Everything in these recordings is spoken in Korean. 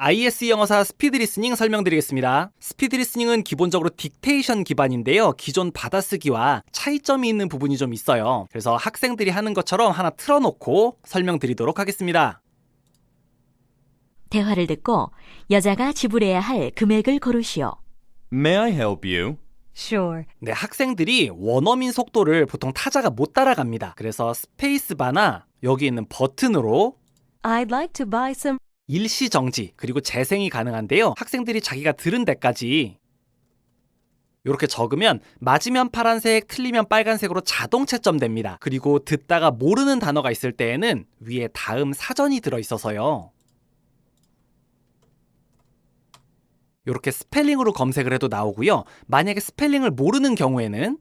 IS 영어사 스피드 리스닝 설명드리겠습니다. 스피드 리스닝은 기본적으로 딕테이션 기반인데요. 기존 받아쓰기와 차이점이 있는 부분이 좀 있어요. 그래서 학생들이 하는 것처럼 하나 틀어놓고 설명드리도록 하겠습니다. 대화를 듣고 여자가 지불해야 할 금액을 고르시오. May I help you? Sure. 네, 학생들이 원어민 속도를 보통 타자가 못 따라갑니다. 그래서 스페이스바나 여기 있는 버튼으로 I'd like to buy some. 일시정지 그리고 재생이 가능한데요. 학생들이 자기가 들은 데까지 이렇게 적으면 맞으면 파란색, 틀리면 빨간색으로 자동 채점됩니다. 그리고 듣다가 모르는 단어가 있을 때에는 위에 다음 사전이 들어있어서요. 이렇게 스펠링으로 검색을 해도 나오고요. 만약에 스펠링을 모르는 경우에는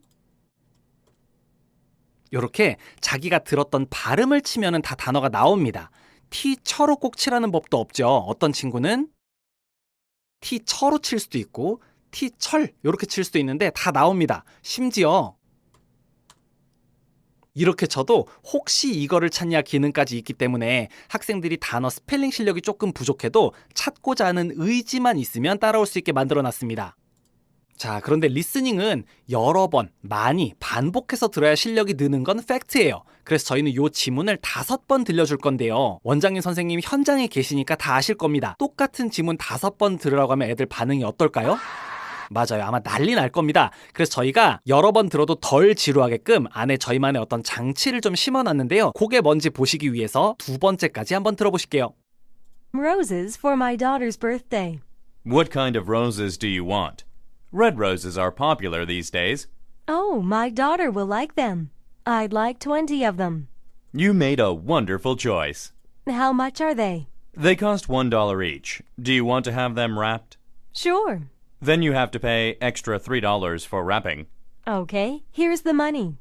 이렇게 자기가 들었던 발음을 치면은 다 단어가 나옵니다. T처로 꼭 치라는 법도 없죠. 어떤 친구는 T처로 칠 수도 있고 T철 이렇게 칠 수도 있는데 다 나옵니다. 심지어 이렇게 쳐도 혹시 이거를 찾냐 기능까지 있기 때문에 학생들이 단어 스펠링 실력이 조금 부족해도 찾고자 하는 의지만 있으면 따라올 수 있게 만들어놨습니다. 자, 그런데 리스닝은 여러 번, 많이 반복해서 들어야 실력이 느는 건 팩트예요. 그래서 저희는 이 지문을 5번 들려줄 건데요. 원장님 선생님이 현장에 계시니까 다 아실 겁니다. 똑같은 지문 5번 들으라고 하면 애들 반응이 어떨까요? 맞아요. 아마 난리 날 겁니다. 그래서 저희가 여러 번 들어도 덜 지루하게끔 안에 저희만의 어떤 장치를 좀 심어놨는데요. 그게 뭔지 보시기 위해서 2번째까지 한번 들어보실게요. Roses for my daughter's birthday. What kind of roses do you want? Red roses are popular these days. Oh, my daughter will like them. I'd like 20 of them. You made a wonderful choice. How much are they? They cost $1 each. Do you want to have them wrapped? Sure. Then you have to pay extra $3 for wrapping. Okay, here's the money.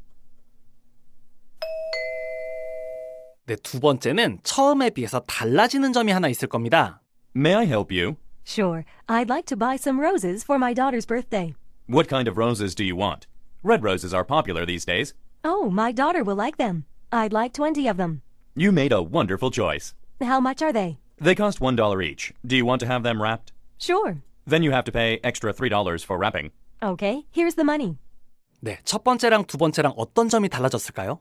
네, 2번째는 처음에 비해서 달라지는 점이 하나 있을 겁니다. May I help you? Sure. I'd like to buy some roses for my daughter's birthday. What kind of roses do you want? Red roses are popular these days. Oh, my daughter will like them. I'd like 20 of them. You made a wonderful choice. How much are they? They cost $1 each. Do you want to have them wrapped? Sure. Then you have to pay extra $3 for wrapping. Okay, here's the money. 네, 첫 번째랑 2번째랑 어떤 점이 달라졌을까요?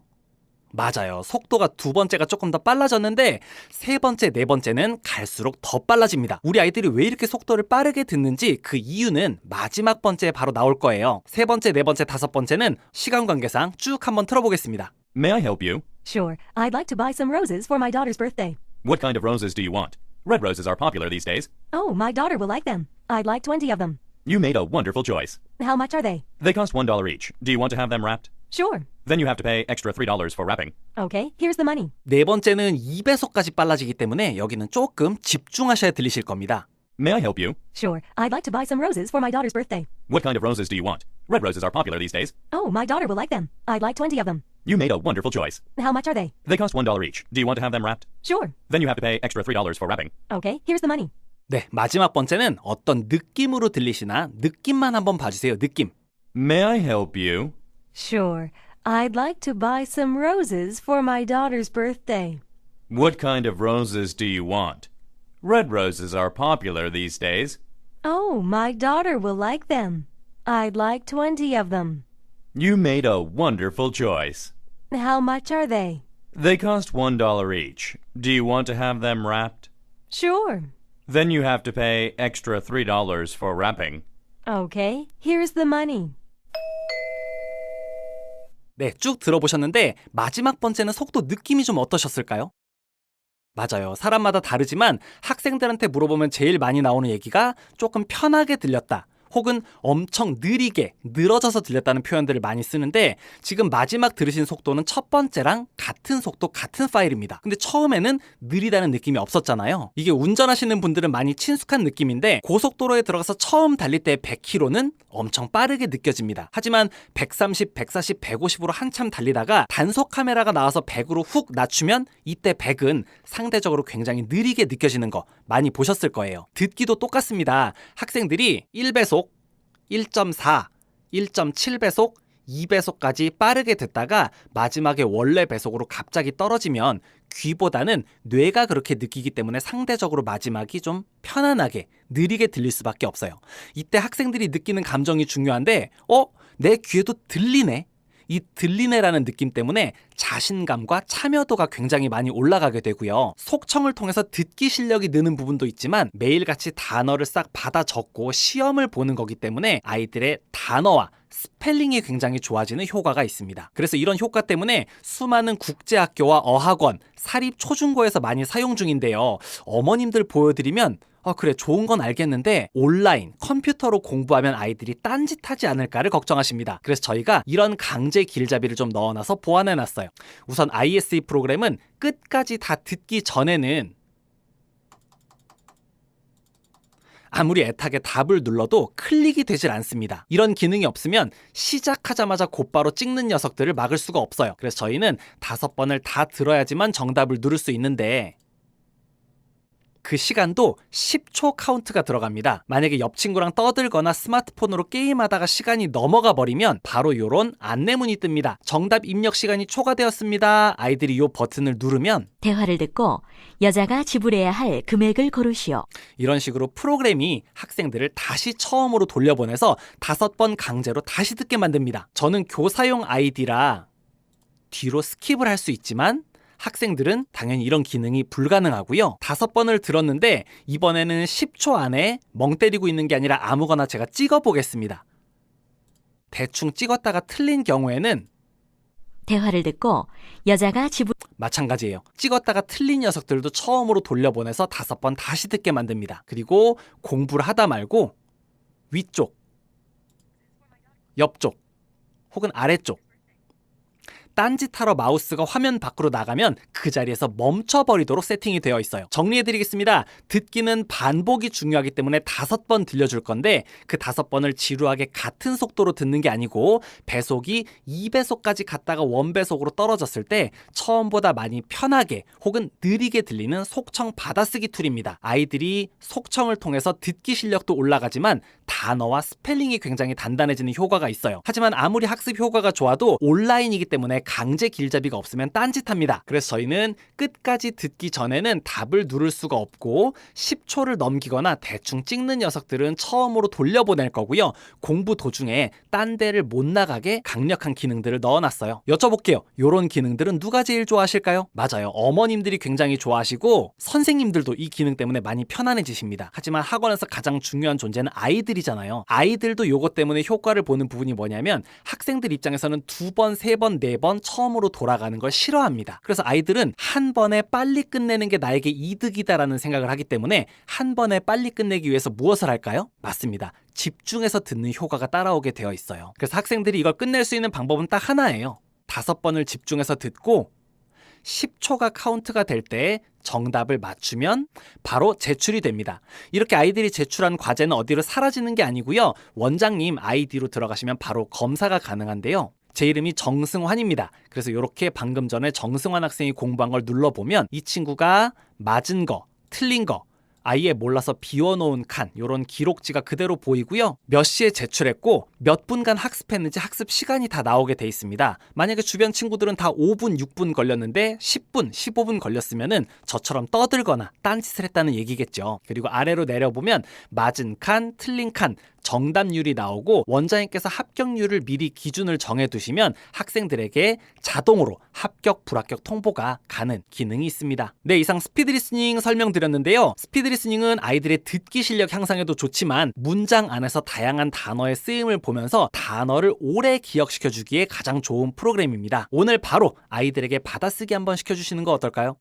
맞아요. 속도가 2번째가 조금 더 빨라졌는데 3번째, 4번째는 갈수록 더 빨라집니다. 우리 아이들이 왜 이렇게 속도를 빠르게 듣는지 그 이유는 마지막 번째에 바로 나올 거예요. 3번째, 4번째, 5번째는 시간 관계상 쭉 한번 틀어보겠습니다. May I help you? Sure. I'd like to buy some roses for my daughter's birthday. What kind of roses do you want? Red roses are popular these days. Oh, my daughter will like them. I'd like 20 of them. You made a wonderful choice. How much are they? They cost $1 each. Do you want to have them wrapped? Sure. Then you have to pay extra $3 for wrapping. Okay, here's the money. 4번째는 2배속까지 빨라지기 때문에 여기는 조금 집중하셔야 들리실 겁니다. May I help you? Sure. I'd like to buy some roses for my daughter's birthday. What kind of roses do you want? Red roses are popular these days. Oh, my daughter will like them. I'd like 20 of them. You made a wonderful choice. How much are they? They cost $1 each. Do you want to have them wrapped? Sure. Then you have to pay extra $3 for wrapping. Okay, here's the money. 네, 마지막 번째는 어떤 느낌으로 들리시나 느낌만 한번 봐주세요. 느낌. May I help you? Sure. I'd like to buy some roses for my daughter's birthday. What kind of roses do you want? Red roses are popular these days. Oh, my daughter will like them. I'd like 20 of them. You made a wonderful choice. How much are they? They cost $1 each. Do you want to have them wrapped? Sure. Then you have to pay extra $3 for wrapping. Okay, here's the money. 네, 쭉 들어보셨는데 마지막 번째는 속도 느낌이 좀 어떠셨을까요? 맞아요. 사람마다 다르지만 학생들한테 물어보면 제일 많이 나오는 얘기가 조금 편하게 들렸다. 혹은 엄청 느리게 늘어져서 들렸다는 표현들을 많이 쓰는데 지금 마지막 들으신 속도는 첫 번째랑 같은 속도 같은 파일입니다. 근데 처음에는 느리다는 느낌이 없었잖아요. 이게 운전하시는 분들은 많이 친숙한 느낌인데 고속도로에 들어가서 처음 달릴 때 100km는 엄청 빠르게 느껴집니다. 하지만 130, 140, 150으로 한참 달리다가 단속 카메라가 나와서 100으로 훅 낮추면 이때 100은 상대적으로 굉장히 느리게 느껴지는 거 많이 보셨을 거예요. 듣기도 똑같습니다. 학생들이 1배속 1.4, 1.7배속, 2배속까지 빠르게 듣다가 마지막에 원래 배속으로 갑자기 떨어지면 귀보다는 뇌가 그렇게 느끼기 때문에 상대적으로 마지막이 좀 편안하게 느리게 들릴 수밖에 없어요. 이때 학생들이 느끼는 감정이 중요한데 내 귀에도 들리네. 이 들리네라는 느낌 때문에 자신감과 참여도가 굉장히 많이 올라가게 되고요. 속청을 통해서 듣기 실력이 느는 부분도 있지만 매일같이 단어를 싹 받아 적고 시험을 보는 거기 때문에 아이들의 단어와 스펠링이 굉장히 좋아지는 효과가 있습니다. 그래서 이런 효과 때문에 수많은 국제학교와 어학원, 사립 초중고에서 많이 사용 중인데요. 어머님들 보여드리면 그래 좋은 건 알겠는데 온라인, 컴퓨터로 공부하면 아이들이 딴짓하지 않을까를 걱정하십니다. 그래서 저희가 이런 강제 길잡이를 좀 넣어놔서 보완해놨어요. 우선 ISE 프로그램은 끝까지 다 듣기 전에는 아무리 애타게 답을 눌러도 클릭이 되질 않습니다. 이런 기능이 없으면 시작하자마자 곧바로 찍는 녀석들을 막을 수가 없어요. 그래서 저희는 5번을 다 들어야지만 정답을 누를 수 있는데 그 시간도 10초 카운트가 들어갑니다. 만약에 옆 친구랑 떠들거나 스마트폰으로 게임하다가 시간이 넘어가 버리면 바로 요런 안내문이 뜹니다. 정답 입력 시간이 초과되었습니다. 아이들이 요 버튼을 누르면 대화를 듣고 여자가 지불해야 할 금액을 고르시오. 이런 식으로 프로그램이 학생들을 다시 처음으로 돌려보내서 5번 강제로 다시 듣게 만듭니다. 저는 교사용 아이디라 뒤로 스킵을 할 수 있지만 학생들은 당연히 이런 기능이 불가능하고요. 5번을 들었는데 이번에는 10초 안에 멍 때리고 있는 게 아니라 아무거나 제가 찍어보겠습니다. 대충 찍었다가 틀린 경우에는 대화를 듣고 여자가 마찬가지예요. 찍었다가 틀린 녀석들도 처음으로 돌려보내서 5번 다시 듣게 만듭니다. 그리고 공부를 하다 말고 위쪽, 옆쪽, 혹은 아래쪽 딴짓하러 마우스가 화면 밖으로 나가면 그 자리에서 멈춰버리도록 세팅이 되어 있어요. 정리해드리겠습니다. 듣기는 반복이 중요하기 때문에 5번 들려줄 건데 그 5번을 지루하게 같은 속도로 듣는 게 아니고 배속이 2배속까지 갔다가 1배속으로 떨어졌을 때 처음보다 많이 편하게 혹은 느리게 들리는 속청 받아쓰기 툴입니다. 아이들이 속청을 통해서 듣기 실력도 올라가지만 단어와 스펠링이 굉장히 단단해지는 효과가 있어요. 하지만 아무리 학습 효과가 좋아도 온라인이기 때문에 강제 길잡이가 없으면 딴짓합니다. 그래서 저희는 끝까지 듣기 전에는 답을 누를 수가 없고 10초를 넘기거나 대충 찍는 녀석들은 처음으로 돌려보낼 거고요. 공부 도중에 딴 데를 못 나가게 강력한 기능들을 넣어놨어요. 여쭤볼게요. 요런 기능들은 누가 제일 좋아하실까요? 맞아요. 어머님들이 굉장히 좋아하시고 선생님들도 이 기능 때문에 많이 편안해지십니다. 하지만 학원에서 가장 중요한 존재는 아이들이잖아요. 아이들도 요것 때문에 효과를 보는 부분이 뭐냐면 학생들 입장에서는 2번, 3번, 4번 처음으로 돌아가는 걸 싫어합니다. 그래서 아이들은 한 번에 빨리 끝내는 게 나에게 이득이다라는 생각을 하기 때문에 한 번에 빨리 끝내기 위해서 무엇을 할까요? 맞습니다. 집중해서 듣는 효과가 따라오게 되어 있어요. 그래서 학생들이 이걸 끝낼 수 있는 방법은 딱 하나예요. 5번을 집중해서 듣고 10초가 카운트가 될 때 정답을 맞추면 바로 제출이 됩니다. 이렇게 아이들이 제출한 과제는 어디로 사라지는 게 아니고요. 원장님 아이디로 들어가시면 바로 검사가 가능한데요. 제 이름이 정승환입니다. 그래서 이렇게 방금 전에 정승환 학생이 공부한 걸 눌러보면 이 친구가 맞은 거, 틀린 거, 아예 몰라서 비워놓은 칸 이런 기록지가 그대로 보이고요. 몇 시에 제출했고 몇 분간 학습했는지 학습 시간이 다 나오게 돼 있습니다. 만약에 주변 친구들은 다 5분, 6분 걸렸는데 10분, 15분 걸렸으면은 저처럼 떠들거나 딴짓을 했다는 얘기겠죠. 그리고 아래로 내려보면 맞은 칸, 틀린 칸 정답률이 나오고 원장님께서 합격률을 미리 기준을 정해두시면 학생들에게 자동으로 합격, 불합격 통보가 가는 기능이 있습니다. 네, 이상 스피드 리스닝 설명드렸는데요. 스피드 리스닝은 아이들의 듣기 실력 향상에도 좋지만 문장 안에서 다양한 단어의 쓰임을 보면서 단어를 오래 기억시켜주기에 가장 좋은 프로그램입니다. 오늘 바로 아이들에게 받아쓰기 한번 시켜주시는 거 어떨까요?